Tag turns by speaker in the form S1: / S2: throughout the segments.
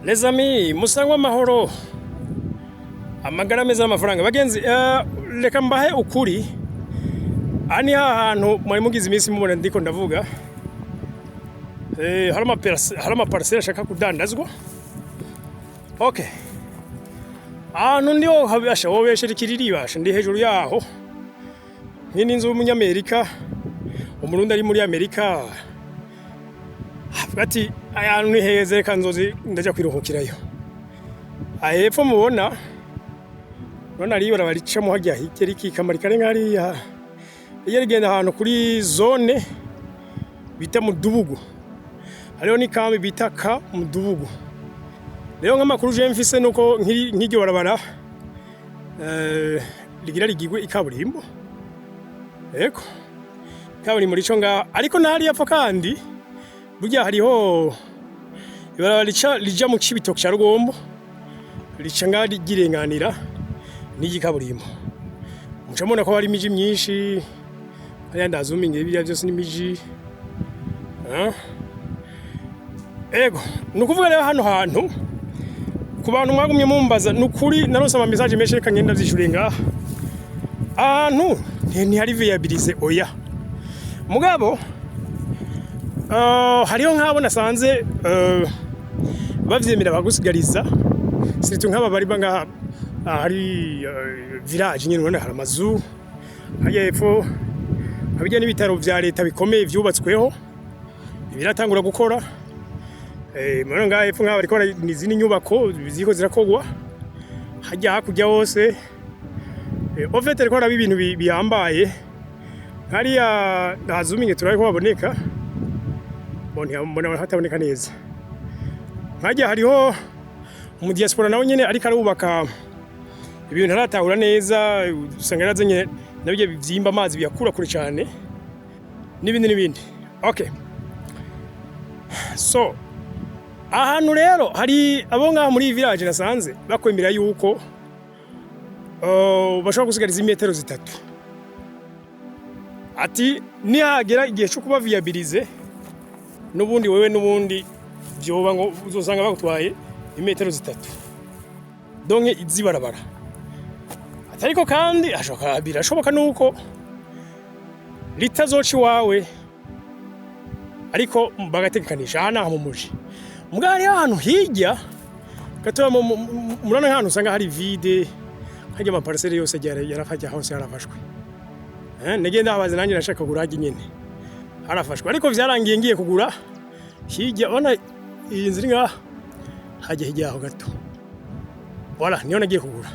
S1: Les amis, musangwa mahoro. Amagara meza amafaranga. Bagenzi, reka mbahe ukuri. Ani ahantu mwari mugize iminsi mubona ndiko ndavuga. Hari ama parcelle ashaka kudandazwa. Okay. Ahantu ndiho habasha wobeshera ikiribasha ndi hejuru yaho. Nk'ini nzu y'umunyamerika. Umurundi ari muri Amerika. Ati ahantu ni heze kanzozi ndaja kwiruhukirayo. Ahepfo mubona ari barabicamo hajya hikeri kamari kare nkari ya rigenda ahantu kuri zone bita Mudubugu. Hariho ni kambi bita ka Mudubugu. Rero nk'amakuru je mfise nuko nk'iryo barabara ligira ligigwe ikaburimbo. Eko. Kaburimbo rico nga ariko nari yapfa kandi burya hariho ibarabara lija mu Cibitoke cya Rugombo rica nga girenganira n'igikaburimbo. Mucamona ko hari imiji myinshi haya ndazuminge biriya byose n'imiji. Ego nukuvuga rero hano hantu ku bantu mwagumye mumbaza nukuri narose ama message menshi reka ngenda zishure ngaha ahantu ntihari viabilize oya mugabo hariho nk'abo nasanze bavyemera bagusigariza siritu nk'aba bari banga hari village nyine ubona hari amazu hajyepfo habijya n'ibitaro vya leta bikomeye vyubatsweho biratangura gukora mwana ngaho hepfo nk'aba bariko n'izindi nyubako ziko zirakogwa hajya hakujya hose ofete riko rabi ibintu biyambaye hariya nazuminge turariko baboneka mbona hataboneka neza nkajya hariho mu diaspora nawe nyene ariko arubaka ibintu ntaratahura neza usanga yarazanye nabije byimba amazi biyakura kure cyane n'ibindi okay so ahantu rero hari abo ngaho muri village nasanze bakwemera yuko bashaka gusigariza imetero 3 ati nihagera igihe cyo kuba viabilize nubundi wewe nubundi byoba ngo uzosanga bagutwaye imetero 3 donke izibarabara atariko kandi birashoboka nuko litazoci wawe ariko bagategekanisha hana mu muji mugari ahantu hirya gatoya murana ahantu usanga hari vide hajya ama parcelle yose yarafajya hose yarafashwe negenda habaze nanjye nashaka kugura nyine harafashwe ariko vyarangiye ngiye kugura hirya ona iyi nzira nga hajya hirya aho gato wala niyo nagiye kugura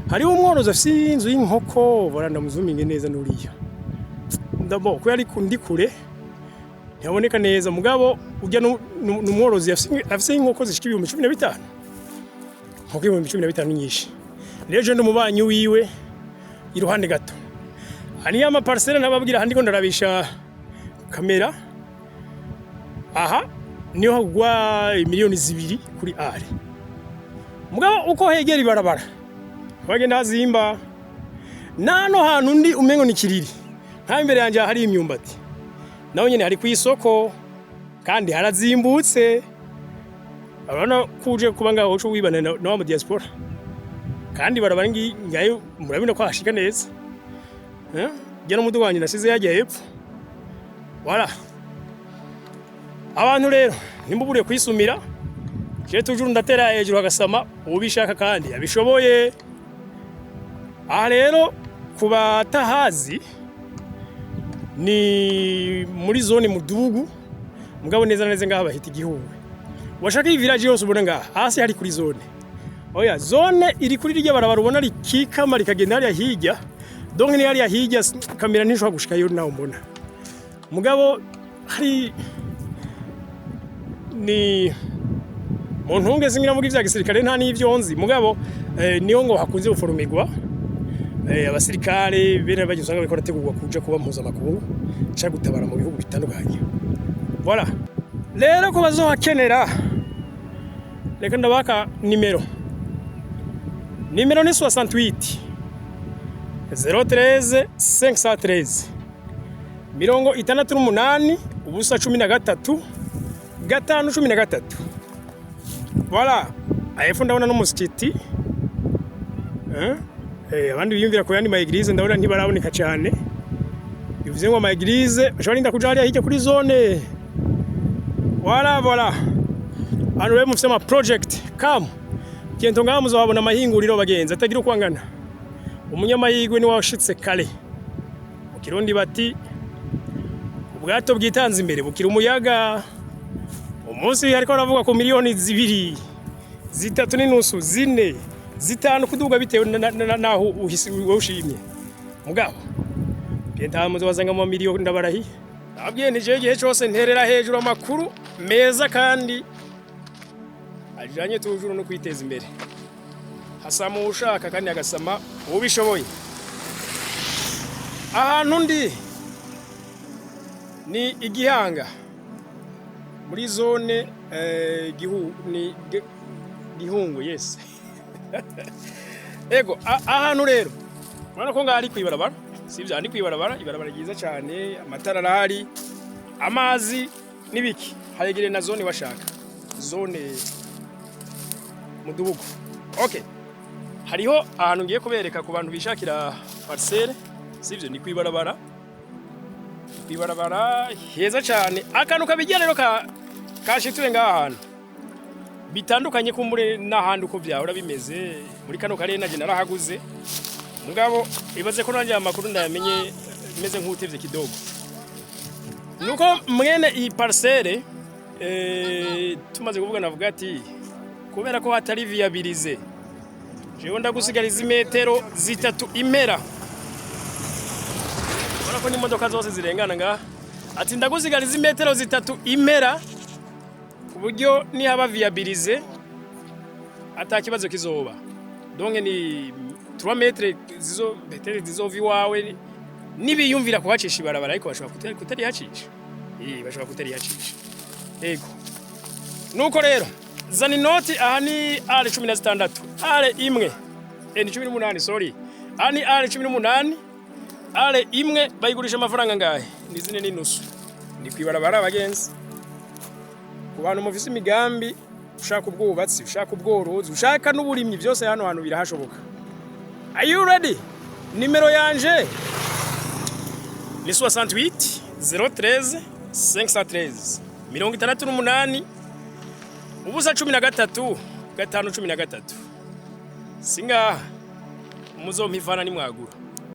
S1: hari umworozi afite inzu y'inkoko ndamuzuminge neza nuriya ndabo ko yari kundi kure yaboneka neza mugabo ujya n'umworozi afite inkoko zishika 15,000 nkoko 15,000 nyinshi rero je ndumubanyi wiwe iruhande gato hani ama parcelle nababwira handi ko ndarabisha kamera aha niyo hagwa miliyoni 2 kuri are mugabo uko hegera ibarabara bagenda hazimba nano hantu ndi umengo ni kiriri nta imbere yanje hari imyumbati naho nyene hari ku isoko kandi harazimbutse abana kuje kuba ngaho cyo wibana na mu diaspora kandi barabara ngayo murabina ko hashika neza jya n'umudu wanjye nasize yajya hepfo wala abantu rero nimbuburiye kwisumira je tujuru ndatera hejuru agasama ubishaka kandi abishoboye aha rero kuba tahazi ni muri zone Mudubugu mugabo neza ngaha bahita igihugu washaka iyi village yose ubona ngaha hasi hari kuri zone oya zone iri kuri rya barabara ubona rikikama rikagenda hariya hirya donc ni hariya hirya kamera ntishobora gushikayo nawe mbona mugabo hari ni montunge singira muri vya gisirikare nta n'ivyo nzi mugabo niyo ngo hakunze guforumigwa abasirikare bene bagiye usanga bariko rategurwa kuja kuba mpuza makuru cya gutabara mu bihugu bitandukanye voilà rero ko bazohakenera reka ndabaka nimero ni 68 013 513 68 ubusa 13 513 Voilà. Ayefu ndabona n'umusikiti. Abandi biyumvira ko yandi ma église ndabona ntibaraboneka cyane. Bivuze ngo ama église bashobora inda kuja hariya hirya kuri zone. Voilà. Hano rero mufite ama project come. Kento ngaho muzabona amahinguriro bagenza atagira ukwangana. Umunyamahirwe ni washitse kare. Mu Kirundi bati ubwato bwitanze imbere bukira umuyaga. Umunsi hariko aravuga ko miliyoni 2, 3 n'inusu, 4, 5 kuduga bitewe naho ushimye. Mugabo Penta muzabazanga mu miliyoni ndabarahi. Abwiye nije gihe cyose nterera hejuru amakuru meza kandi ajanye tujuru no kwiteza imbere. Hasama ushaka kandi agasama ubishoboye. Ahantu ndi ni Igihanga muri zone Gihungu yes. Ego ahantu rero urabona ko ngari kwibarabara sivyo ndi kwibarabara ibarabara ryiza cyane amatara arahari amazi nibiki haregere na zone washaka zone mudubugo. Okay, hariho ahantu ngiye kubereka ku bantu bishakira parcelle sivyo ni kwibarabara heza cyane akantu kabijya rero kashituye ngaha ahantu bitandukanye kumbure n'ahandi uko byahora bimeze muri kano karere naje narahaguze mugabo ibaze ko nanje amakuru ndayamenye meze nk'utevye kidogo nuko mwene iyi parcelle tumaze kuvugana navuga ati kubera ko hatari viabilize jewe ndagusigariza imetero 3 impera ko ni imodoka zose zirengana nga ati ndagusigariza imetero 3 impera kuburyo ni haba viabilize atakibazo kizoba donc ni 3 metre zizovi wawe nibiyumvira kuhacisha ibarabara ariko bashobora kutari hacisha bashobora kutari hacisha ego nuko rero zani noti aha ni R16 R1 N18 sorry ani R18 Ale imwe bayigurisha amafaranga ngahe ni 4 n'inusu ni kwibarabara abagenzi ku bantu mufise imigambi ushaka ubwubatsi ushaka ubworozi ushaka n'uburimyi byose hano birahashoboka. Are you ready? Nimero yanje ni 68 013 513 68 ubusa 13 513 singa muzompivana ni mwagura.